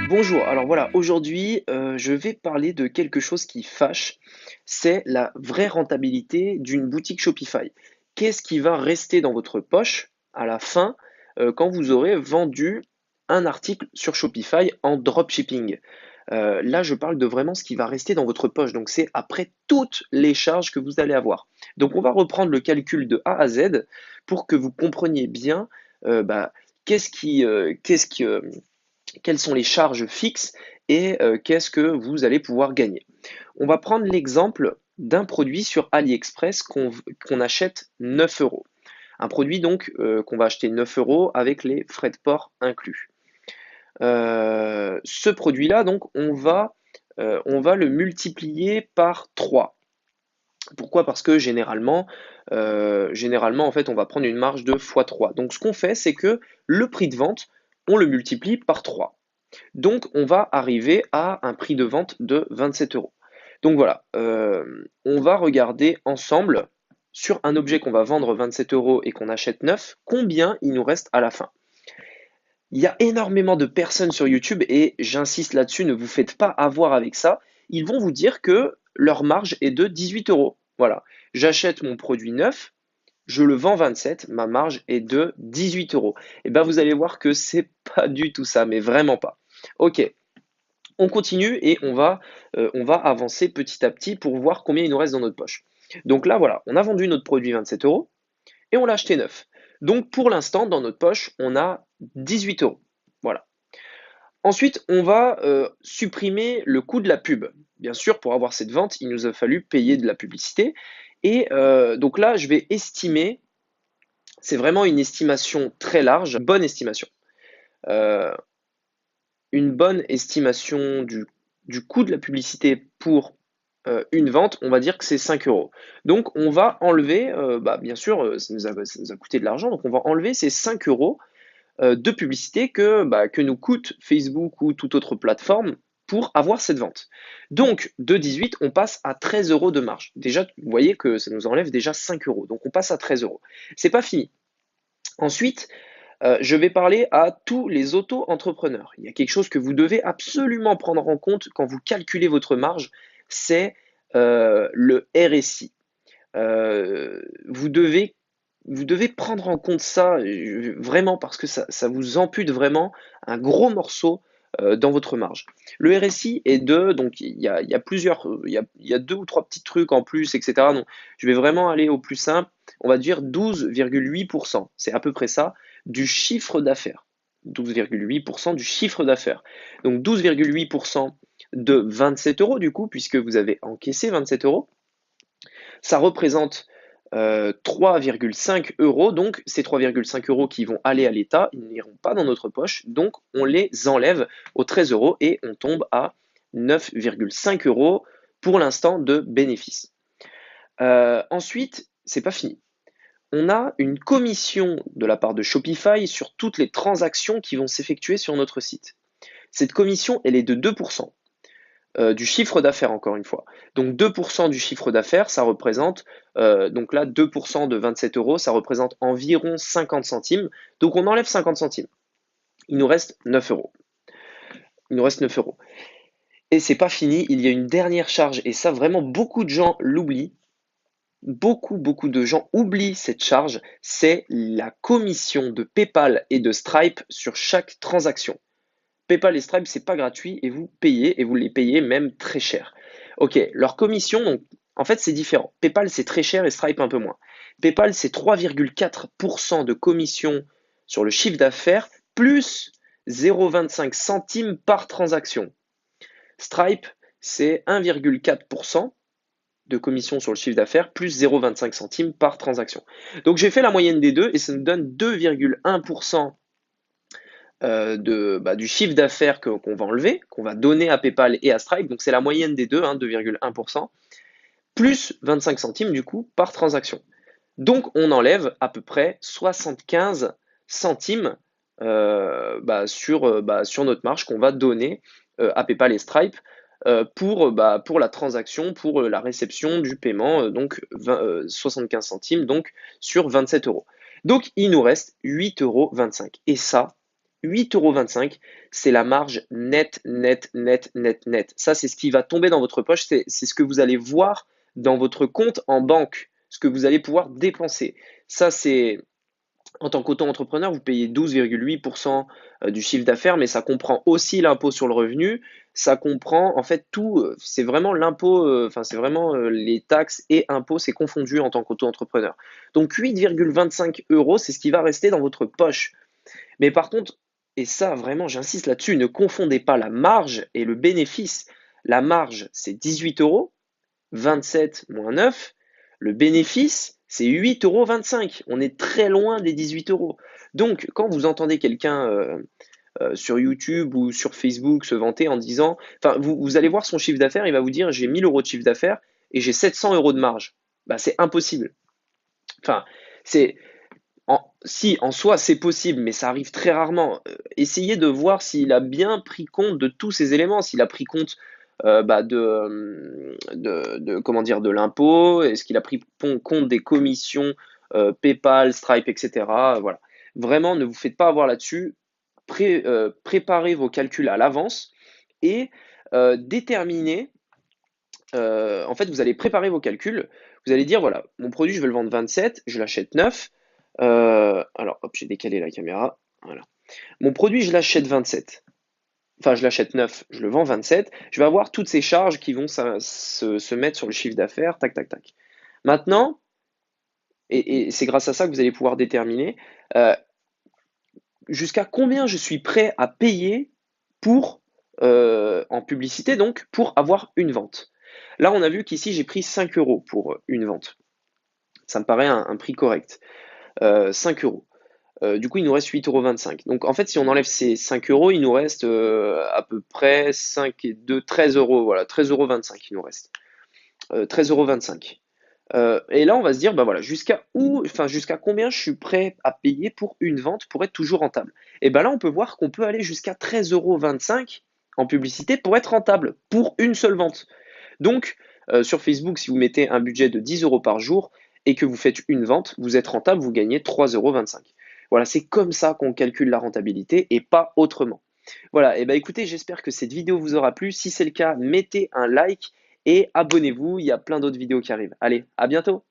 Bonjour, alors voilà, aujourd'hui, je vais parler de quelque chose qui fâche, c'est la vraie rentabilité d'une boutique Shopify. Qu'est-ce qui va rester dans votre poche à la fin, quand vous aurez vendu un article sur Shopify en dropshipping? Là, je parle de vraiment ce qui va rester dans votre poche, donc c'est après toutes les charges que vous allez avoir. Donc on va reprendre le calcul de A à Z pour que vous compreniez bien, bah, qu'est-ce qui, quelles sont les charges fixes et qu'est-ce que vous allez pouvoir gagner. On va prendre l'exemple d'un produit sur AliExpress qu'on achète 9 euros. Un produit donc qu'on va acheter 9 euros avec les frais de port inclus. Ce produit-là, donc, on va le multiplier par 3. Pourquoi? Parce que généralement, en fait, on va prendre une marge de x3. Donc, ce qu'on fait, c'est que le prix de vente, on le multiplie par 3. Donc, on va arriver à un prix de vente de 27 euros. Donc voilà, on va regarder ensemble sur un objet qu'on va vendre 27 euros et qu'on achète neuf, combien il nous reste à la fin. Il y a énormément de personnes sur YouTube et j'insiste là-dessus, ne vous faites pas avoir avec ça. Ils vont vous dire que leur marge est de 18 euros. Voilà, j'achète mon produit neuf, je le vends 27, ma marge est de 18 euros. Et bien vous allez voir que c'est pas du tout ça, mais vraiment pas. Ok, on continue et on va avancer petit à petit pour voir combien il nous reste dans notre poche. Donc là, voilà, on a vendu notre produit 27 euros et on l'a acheté neuf. Donc pour l'instant, dans notre poche, on a 18 euros. Voilà. Ensuite, on va supprimer le coût de la pub. Bien sûr, pour avoir cette vente, il nous a fallu payer de la publicité. Et donc là, je vais estimer, c'est vraiment une estimation très large, bonne estimation. Euh, une bonne estimation du coût de la publicité pour une vente, on va dire que c'est 5 euros. Donc on va enlever, bien sûr, ça nous a coûté de l'argent, donc on va enlever ces 5 euros de publicité que nous coûte Facebook ou toute autre plateforme pour avoir cette vente. Donc de 18, on passe à 13 euros de marge. Déjà, vous voyez que ça nous enlève déjà 5 euros. Donc on passe à 13 euros. C'est pas fini. Ensuite, je vais parler à tous les auto-entrepreneurs. Il y a quelque chose que vous devez absolument prendre en compte quand vous calculez votre marge, c'est le RSI. Vous devez prendre en compte ça vraiment parce que ça vous ampute vraiment un gros morceau dans votre marge. Le RSI est de, donc il y a plusieurs, il y a deux ou trois petits trucs en plus, etc. Donc, je vais vraiment aller au plus simple. On va dire 12,8%, c'est à peu près ça, du chiffre d'affaires. 12,8% du chiffre d'affaires. Donc 12,8% de 27 euros du coup, puisque vous avez encaissé 27 euros. Ça représente 3,5 euros. Donc, ces 3,5 euros qui vont aller à l'État, ils n'iront pas dans notre poche. Donc, on les enlève aux 13 euros et on tombe à 9,5 euros pour l'instant de bénéfice. Ensuite, c'est pas fini. On a une commission de la part de Shopify sur toutes les transactions qui vont s'effectuer sur notre site. Cette commission, elle est de 2%. Du chiffre d'affaires, encore une fois. Donc 2% du chiffre d'affaires, ça représente, donc là 2% de 27 euros, ça représente environ 50 centimes. Donc on enlève 50 centimes. Il nous reste 9 euros. Il nous reste 9 euros. Et c'est pas fini, il y a une dernière charge, et ça vraiment beaucoup de gens l'oublient. Beaucoup de gens oublient cette charge, c'est la commission de PayPal et de Stripe sur chaque transaction. PayPal et Stripe, c'est pas gratuit et vous payez et vous les payez même très cher. Ok, leur commission, donc, en fait, c'est différent. PayPal, c'est très cher et Stripe un peu moins. PayPal, c'est 3,4% de commission sur le chiffre d'affaires plus 0,25 centimes par transaction. Stripe, c'est 1,4% de commission sur le chiffre d'affaires plus 0,25 centimes par transaction. Donc j'ai fait la moyenne des deux et ça nous donne 2,1% du chiffre d'affaires qu'on va enlever, qu'on va donner à PayPal et à Stripe. Donc c'est la moyenne des deux, 2,1%, plus 25 centimes du coup par transaction. Donc on enlève à peu près 75 centimes sur notre marge qu'on va donner à PayPal et Stripe pour la transaction, pour la réception du paiement, donc 75 centimes donc sur 27 euros. Donc, il nous reste 8,25 €. Et ça, 8,25 €, c'est la marge nette, nette, nette, nette, nette. Ça, c'est ce qui va tomber dans votre poche, c'est ce que vous allez voir dans votre compte en banque, ce que vous allez pouvoir dépenser. Ça, c'est en tant qu'auto-entrepreneur, vous payez 12,8% du chiffre d'affaires, mais ça comprend aussi l'impôt sur le revenu. Ça comprend en fait tout. C'est vraiment l'impôt, enfin, c'est vraiment les taxes et impôts, c'est confondu en tant qu'auto-entrepreneur. Donc 8,25 €, c'est ce qui va rester dans votre poche. Mais par contre, et ça vraiment, j'insiste là-dessus, ne confondez pas la marge et le bénéfice. La marge, c'est 18 €, 27 moins 9. Le bénéfice, c'est 8,25 €. On est très loin des 18 €. Donc, quand vous entendez quelqu'un sur YouTube ou sur Facebook se vanter en disant, enfin, vous allez voir son chiffre d'affaires, il va vous dire j'ai 1000 € de chiffre d'affaires et j'ai 700 € de marge. Bah, c'est impossible. Enfin, c'est si en soi c'est possible, mais ça arrive très rarement. Essayez de voir s'il a bien pris compte de tous ces éléments, s'il a pris compte bah, comment dire, de l'impôt, est-ce qu'il a pris compte des commissions PayPal, Stripe, etc. Voilà. Vraiment, ne vous faites pas avoir là-dessus. Préparez vos calculs à l'avance et déterminez. En fait, vous allez préparer vos calculs. Vous allez dire voilà, mon produit, je veux le vendre 27, je l'achète 9. Alors, hop, j'ai décalé la caméra. Voilà. Mon produit, je l'achète 27. Enfin, je l'achète 9, je le vends 27. Je vais avoir toutes ces charges qui vont se mettre sur le chiffre d'affaires, tac, tac, tac. Maintenant, et c'est grâce à ça que vous allez pouvoir déterminer jusqu'à combien je suis prêt à payer pour, en publicité, donc, pour avoir une vente. Là, on a vu qu'ici, j'ai pris 5 € pour une vente. Ça me paraît un prix correct. 5 €. Du coup, il nous reste 8,25 €. Donc, en fait, si on enlève ces 5 €, il nous reste à peu près 5 et 2, 13 €. Voilà, 13,25 € il nous reste. 13,25 €. Et là, on va se dire, bah voilà, jusqu'à combien je suis prêt à payer pour une vente pour être toujours rentable. Et ben là, on peut voir qu'on peut aller jusqu'à 13,25 € en publicité pour être rentable pour une seule vente. Donc, sur Facebook, si vous mettez un budget de 10 € par jour et que vous faites une vente, vous êtes rentable, vous gagnez 3,25 €. Voilà, c'est comme ça qu'on calcule la rentabilité et pas autrement. Voilà, et bah écoutez, j'espère que cette vidéo vous aura plu. Si c'est le cas, mettez un like et abonnez-vous, il y a plein d'autres vidéos qui arrivent. Allez, à bientôt!